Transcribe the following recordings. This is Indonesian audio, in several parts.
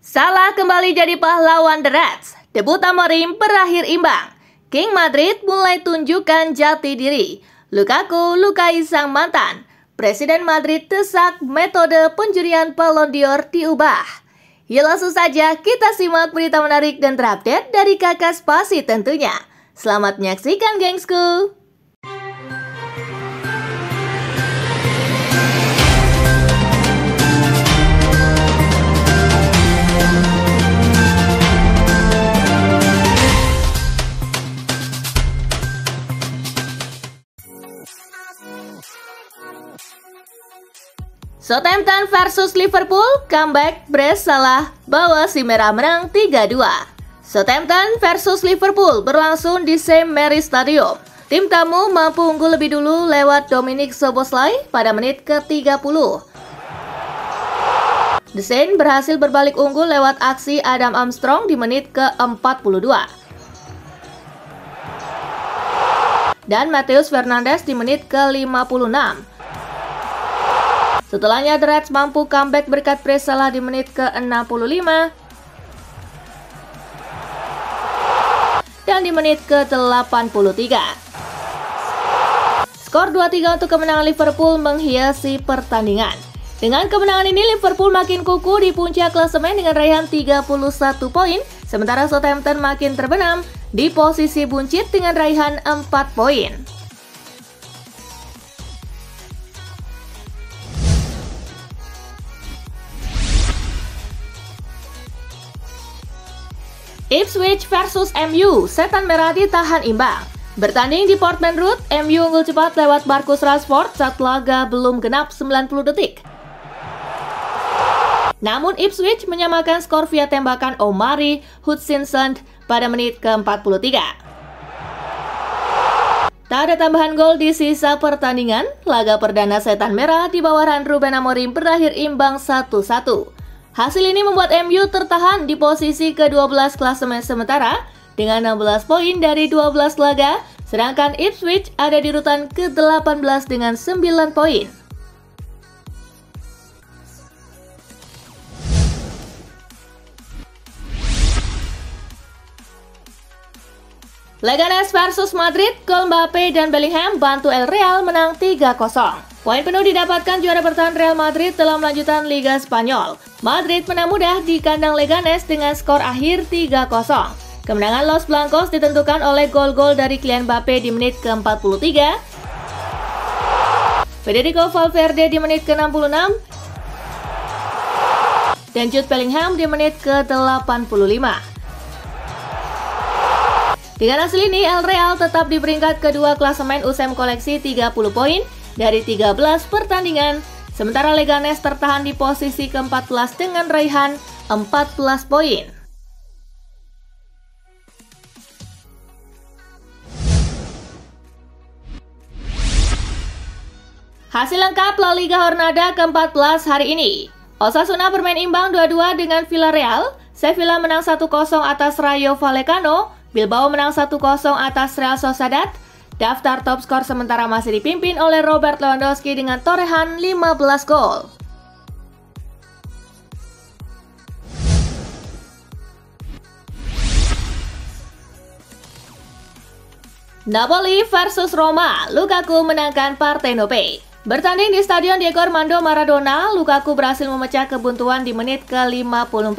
Salah kembali jadi pahlawan The Reds. Debut Amorim berakhir imbang. King Madrid mulai tunjukkan jati diri. Lukaku lukai sang mantan. Presiden Madrid desak metode penjurian Ballon d'Or diubah. Yuk langsung saja kita simak berita menarik dan terupdate dari Kakak Spasi tentunya. Selamat menyaksikan gengsku. Southampton versus Liverpool, comeback Brest salah, bawa si merah menang 3-2. Southampton versus Liverpool berlangsung di St. Mary's Stadium. Tim tamu mampu unggul lebih dulu lewat Dominic Szoboszlai pada menit ke-30. The Saints berhasil berbalik unggul lewat aksi Adam Armstrong di menit ke-42. Dan Matheus Fernandes di menit ke-56. Setelahnya The Reds mampu comeback berkat Brest salah di menit ke-65 dan di menit ke-83. Skor 2-3 untuk kemenangan Liverpool menghiasi pertandingan. Dengan kemenangan ini Liverpool makin kukuh di puncak klasemen dengan raihan 31 poin, sementara Southampton makin terbenam di posisi buncit dengan raihan 4 poin. Ipswich versus MU, setan merah ditahan imbang. Bertanding di Portman Road, MU unggul cepat lewat Marcus Rashford saat laga belum genap 90 detik. Namun Ipswich menyamakan skor via tembakan Omari Hutchinson pada menit ke-43. Tak ada tambahan gol di sisa pertandingan, laga perdana setan merah di bawahan Ruben Amorim berakhir imbang 1-1. Hasil ini membuat MU tertahan di posisi ke-12 klasemen sementara dengan 16 poin dari 12 laga, sedangkan Ipswich ada di urutan ke-18 dengan 9 poin. Leganes versus Madrid, gol Mbappe dan Bellingham bantu El Real menang 3-0. Poin penuh didapatkan juara bertahan Real Madrid dalam lanjutan Liga Spanyol. Madrid menang mudah di kandang Leganes dengan skor akhir 3-0. Kemenangan Los Blancos ditentukan oleh gol-gol dari Kylian Mbappe di menit ke-43, Federico Valverde di menit ke-66, dan Jude Bellingham di menit ke-85. Dengan hasil ini, El Real tetap di peringkat kedua klasemen UCM koleksi 30 poin dari 13 pertandingan, sementara Leganes tertahan di posisi ke-14 dengan raihan 14 poin. Hasil lengkap La Liga Jornada ke-14 hari ini. Osasuna bermain imbang 2-2 dengan Villarreal, Sevilla menang 1-0 atas Rayo Vallecano, Bilbao menang 1-0 atas Real Sociedad. Daftar top skor sementara masih dipimpin oleh Robert Lewandowski dengan torehan 15 gol. Napoli versus Roma, Lukaku menangkan Partenope. Bertanding di Stadion Diego Armando Maradona, Lukaku berhasil memecah kebuntuan di menit ke-54.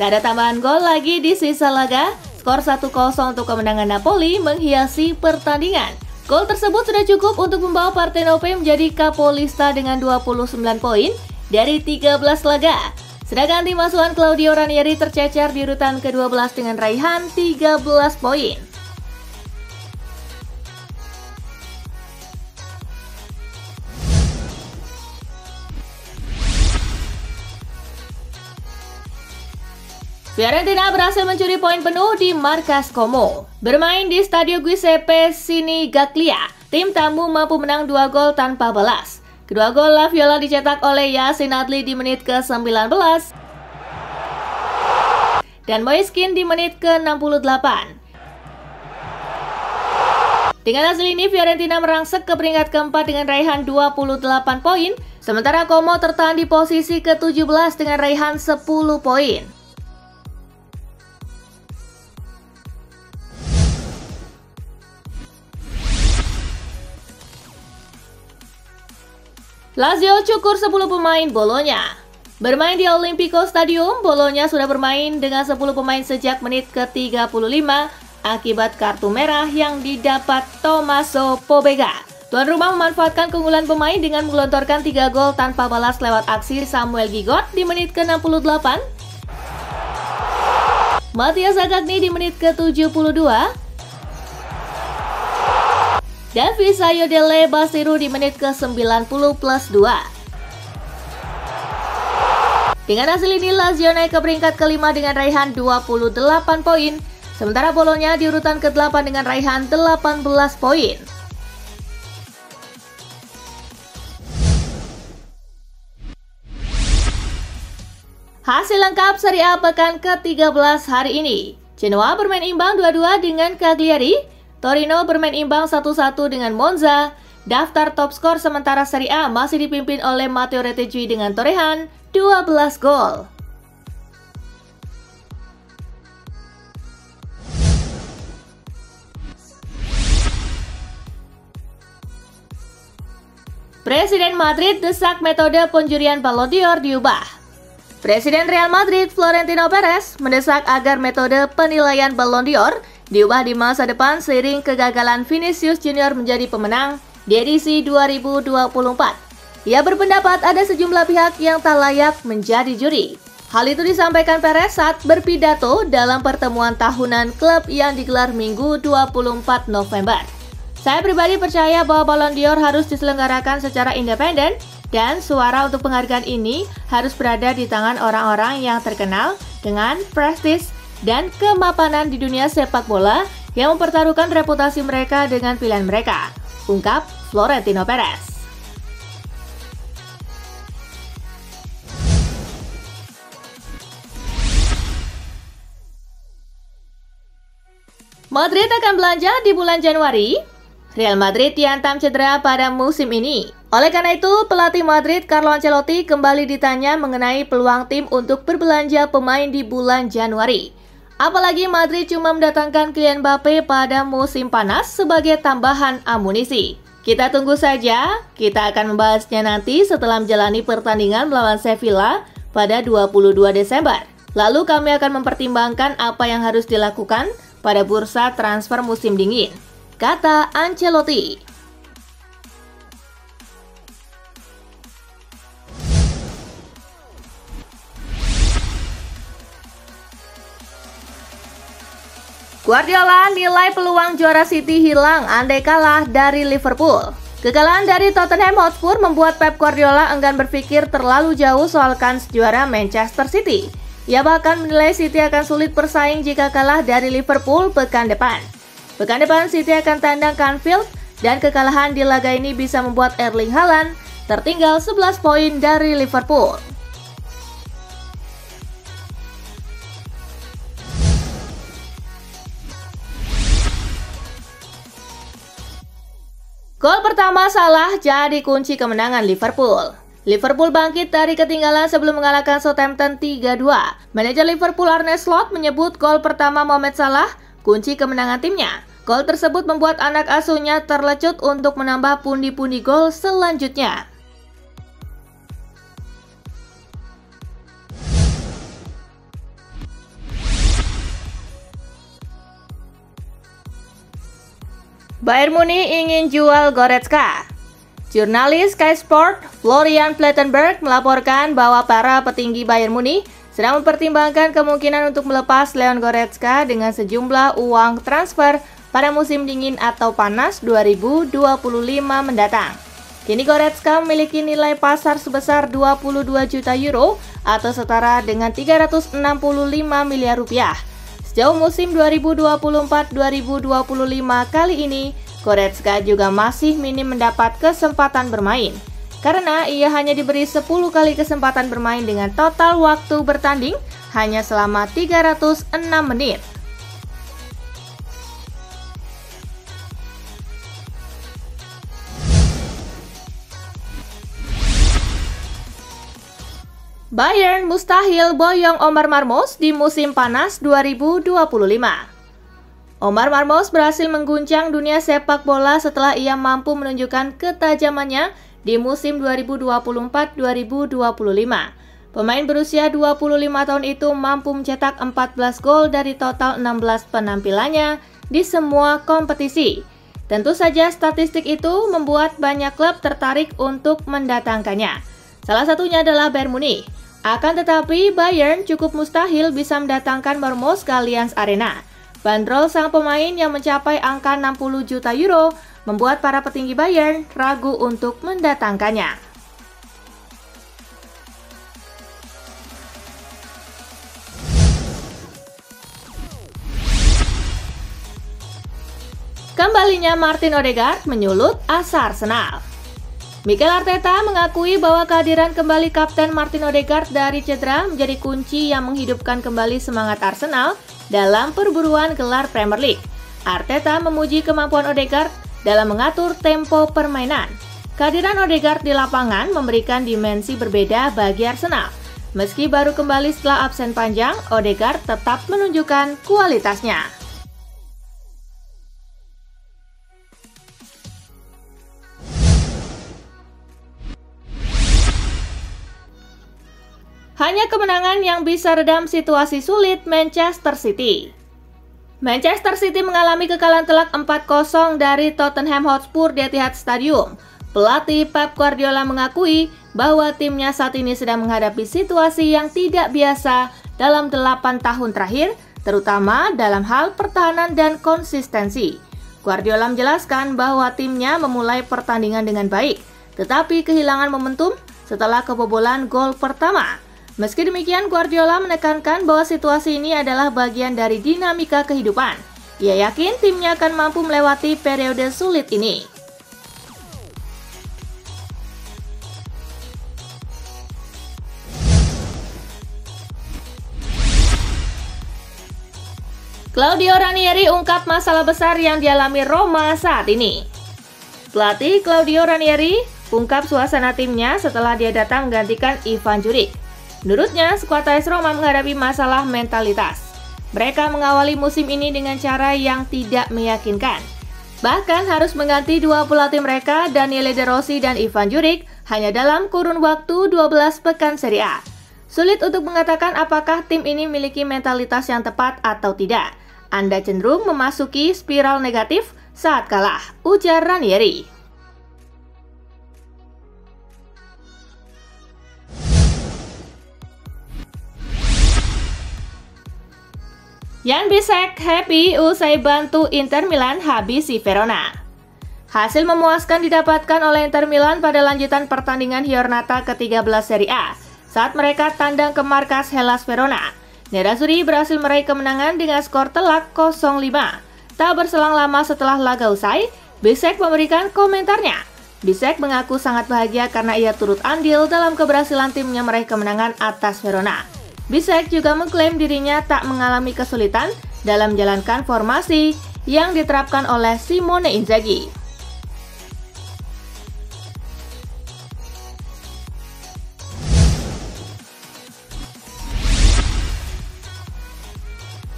Gak ada tambahan gol lagi di sisa laga. Skor 1-0 untuk kemenangan Napoli menghiasi pertandingan. Gol tersebut sudah cukup untuk membawa Partenope menjadi kapolista dengan 29 poin dari 13 laga. Sedangkan tim asuhan Claudio Ranieri tercecer di urutan ke-12 dengan raihan 13 poin. Fiorentina berhasil mencuri poin penuh di markas Como. Bermain di Stadio Giuseppe Sinigaglia, tim tamu mampu menang 2 gol tanpa balas. Kedua gol La Viola dicetak oleh Yacine Adli di menit ke-19 dan Moiskin di menit ke-68. Dengan hasil ini, Fiorentina merangsek ke peringkat keempat dengan raihan 28 poin, sementara Como tertahan di posisi ke-17 dengan raihan 10 poin. Lazio cukur 10 pemain Bologna. Bermain di Olimpico Stadium, Bologna sudah bermain dengan 10 pemain sejak menit ke-35 akibat kartu merah yang didapat Tommaso Pobega. Tuan rumah memanfaatkan keunggulan pemain dengan menggelontorkan 3 gol tanpa balas lewat aksi Samuel Gigot di menit ke-68, Mathias Zaccagni di menit ke-72, dan Visayo Dele Basiro di menit ke-90+2. Dengan hasil ini, Lazio naik ke peringkat kelima dengan raihan 28 poin, sementara Bologna di urutan ke-8 dengan raihan 18 poin. Hasil lengkap Serie A pekan ke-13 hari ini. Genoa bermain imbang 2-2 dengan Cagliari, Torino bermain imbang 1-1 dengan Monza. Daftar top skor sementara Serie A masih dipimpin oleh Matteo Retegui dengan torehan 12 gol. Presiden Madrid desak metode penjurian Ballon d'Or diubah. Presiden Real Madrid Florentino Perez mendesak agar metode penilaian Ballon d'Or diubah di masa depan seiring kegagalan Vinicius Junior menjadi pemenang di edisi 2024. Ia berpendapat ada sejumlah pihak yang tak layak menjadi juri. Hal itu disampaikan Perez saat berpidato dalam pertemuan tahunan klub yang digelar Minggu 24 November. Saya pribadi percaya bahwa Ballon d'Or harus diselenggarakan secara independen dan suara untuk penghargaan ini harus berada di tangan orang-orang yang terkenal dengan prestis dan kemapanan di dunia sepak bola yang mempertaruhkan reputasi mereka dengan pilihan mereka, ungkap Florentino Perez. Madrid akan belanja di bulan Januari. Real Madrid dihantam cedera pada musim ini. Oleh karena itu, pelatih Madrid Carlo Ancelotti kembali ditanya mengenai peluang tim untuk berbelanja pemain di bulan Januari. Apalagi Madrid cuma mendatangkan Kylian Mbappe pada musim panas sebagai tambahan amunisi. Kita tunggu saja, kita akan membahasnya nanti setelah menjalani pertandingan melawan Sevilla pada 22 Desember. Lalu kami akan mempertimbangkan apa yang harus dilakukan pada bursa transfer musim dingin, kata Ancelotti. Guardiola nilai peluang juara City hilang andai kalah dari Liverpool. Kekalahan dari Tottenham Hotspur membuat Pep Guardiola enggan berpikir terlalu jauh soal kans juara Manchester City. Ia bahkan menilai City akan sulit bersaing jika kalah dari Liverpool pekan depan. Pekan depan City akan tandang ke Anfield dan kekalahan di laga ini bisa membuat Erling Haaland tertinggal 11 poin dari Liverpool. Gol pertama Salah jadi kunci kemenangan Liverpool. Liverpool bangkit dari ketinggalan sebelum mengalahkan Southampton 3-2. Manajer Liverpool Arne Slot menyebut gol pertama Mohamed Salah kunci kemenangan timnya. Gol tersebut membuat anak asuhnya terlecut untuk menambah pundi-pundi gol selanjutnya. Bayern Munich ingin jual Goretzka. Jurnalis Sky Sport Florian Plettenberg melaporkan bahwa para petinggi Bayern Munich sedang mempertimbangkan kemungkinan untuk melepas Leon Goretzka dengan sejumlah uang transfer pada musim dingin atau panas 2025 mendatang. Kini Goretzka memiliki nilai pasar sebesar 22 juta euro atau setara dengan 365 miliar rupiah. Sejauh musim 2024-2025 kali ini, Goretzka juga masih minim mendapat kesempatan bermain, karena ia hanya diberi 10 kali kesempatan bermain dengan total waktu bertanding hanya selama 306 menit. Bayern mustahil boyong Omar Marmos di musim panas 2025. Omar Marmos berhasil mengguncang dunia sepak bola setelah ia mampu menunjukkan ketajamannya di musim 2024-2025. Pemain berusia 25 tahun itu mampu mencetak 14 gol dari total 16 penampilannya di semua kompetisi. Tentu saja statistik itu membuat banyak klub tertarik untuk mendatangkannya. Salah satunya adalah Bayern Munich. Akan tetapi, Bayern cukup mustahil bisa mendatangkan Marmos ke Allianz Arena. Bandrol sang pemain yang mencapai angka 60 juta euro membuat para petinggi Bayern ragu untuk mendatangkannya. Kembalinya Martin Odegaard menyulut asa Arsenal. Mikel Arteta mengakui bahwa kehadiran kembali Kapten Martin Odegaard dari cedera menjadi kunci yang menghidupkan kembali semangat Arsenal dalam perburuan gelar Premier League. Arteta memuji kemampuan Odegaard dalam mengatur tempo permainan. Kehadiran Odegaard di lapangan memberikan dimensi berbeda bagi Arsenal. Meski baru kembali setelah absen panjang, Odegaard tetap menunjukkan kualitasnya. Hanya kemenangan yang bisa redam situasi sulit Manchester City. Manchester City mengalami kekalahan telak 4-0 dari Tottenham Hotspur di Etihad Stadium. Pelatih Pep Guardiola mengakui bahwa timnya saat ini sedang menghadapi situasi yang tidak biasa dalam 8 tahun terakhir, terutama dalam hal pertahanan dan konsistensi. Guardiola menjelaskan bahwa timnya memulai pertandingan dengan baik, tetapi kehilangan momentum setelah kebobolan gol pertama. Meski demikian, Guardiola menekankan bahwa situasi ini adalah bagian dari dinamika kehidupan. Ia yakin timnya akan mampu melewati periode sulit ini. Claudio Ranieri ungkap masalah besar yang dialami Roma saat ini. Pelatih Claudio Ranieri ungkap suasana timnya setelah dia datang menggantikan Ivan Juric. Menurutnya, skuad AS Roma menghadapi masalah mentalitas. Mereka mengawali musim ini dengan cara yang tidak meyakinkan. Bahkan harus mengganti dua pelatih mereka, Daniele De Rossi dan Ivan Juric, hanya dalam kurun waktu 12 pekan Serie A. Sulit untuk mengatakan apakah tim ini memiliki mentalitas yang tepat atau tidak. Anda cenderung memasuki spiral negatif saat kalah, ujar Ranieri. Jan Bisek happy usai bantu Inter Milan habisi Verona. Hasil memuaskan didapatkan oleh Inter Milan pada lanjutan pertandingan Giornata ke-13 Serie A saat mereka tandang ke markas Hellas Verona. Nerazzurri berhasil meraih kemenangan dengan skor telak 0-5. Tak berselang lama setelah laga usai, Bisek memberikan komentarnya. Bisek mengaku sangat bahagia karena ia turut andil dalam keberhasilan timnya meraih kemenangan atas Verona. Bisek juga mengklaim dirinya tak mengalami kesulitan dalam menjalankan formasi yang diterapkan oleh Simone Inzaghi.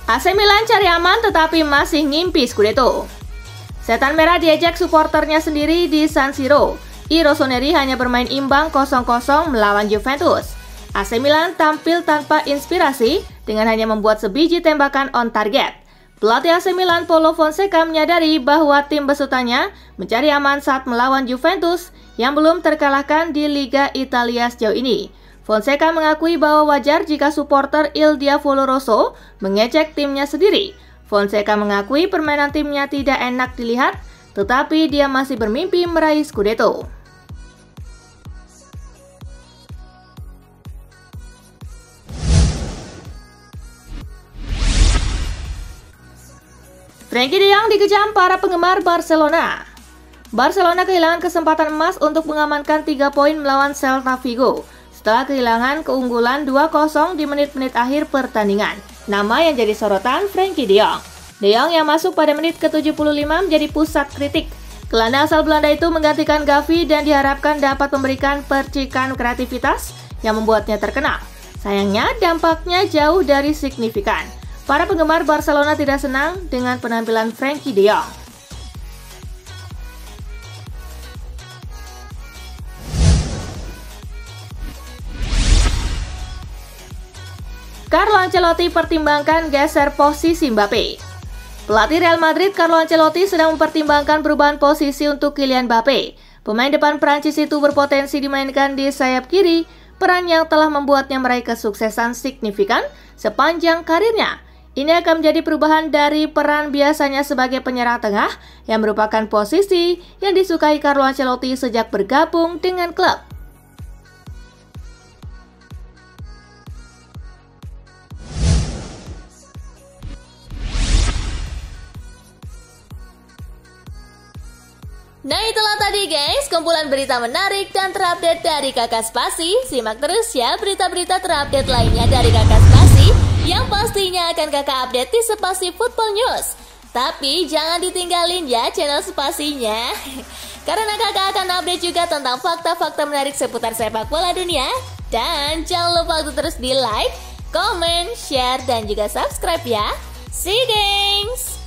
AC Milan cari aman tetapi masih ngimpi Scudetto. Setan Merah diajak suporternya sendiri di San Siro. I Rossoneri hanya bermain imbang 0-0 melawan Juventus. AC Milan tampil tanpa inspirasi dengan hanya membuat sebiji tembakan on target. Pelatih AC Milan Paulo Fonseca menyadari bahwa tim besutannya mencari aman saat melawan Juventus yang belum terkalahkan di Liga Italia sejauh ini. Fonseca mengakui bahwa wajar jika supporter Il Diavolo Rosso mengecek timnya sendiri. Fonseca mengakui permainan timnya tidak enak dilihat, tetapi dia masih bermimpi meraih Scudetto. Frenkie de Jong dikejam para penggemar Barcelona. Barcelona kehilangan kesempatan emas untuk mengamankan 3 poin melawan Celta Vigo setelah kehilangan keunggulan 2-0 di menit-menit akhir pertandingan. Nama yang jadi sorotan Frenkie de Jong. De Jong yang masuk pada menit ke-75 menjadi pusat kritik. Gelandang asal Belanda itu menggantikan Gavi dan diharapkan dapat memberikan percikan kreativitas yang membuatnya terkenal. Sayangnya, dampaknya jauh dari signifikan. Para penggemar Barcelona tidak senang dengan penampilan Frenkie de Jong. Carlo Ancelotti pertimbangkan geser posisi Mbappe. Pelatih Real Madrid Carlo Ancelotti sedang mempertimbangkan perubahan posisi untuk Kylian Mbappe. Pemain depan Prancis itu berpotensi dimainkan di sayap kiri, peran yang telah membuatnya meraih kesuksesan signifikan sepanjang karirnya. Ini akan menjadi perubahan dari peran biasanya sebagai penyerang tengah yang merupakan posisi yang disukai Carlo Ancelotti sejak bergabung dengan klub. Nah, itulah tadi guys, kumpulan berita menarik dan terupdate dari Kakak Spasi. Simak terus ya berita-berita terupdate lainnya dari Kakak Spasi yang pastinya akan Kakak update di Spasi Football News. Tapi jangan ditinggalin ya channel Spasinya, karena Kakak akan update juga tentang fakta-fakta menarik seputar sepak bola dunia. Dan jangan lupa untuk terus di like, comment, share, dan juga subscribe ya. See you guys!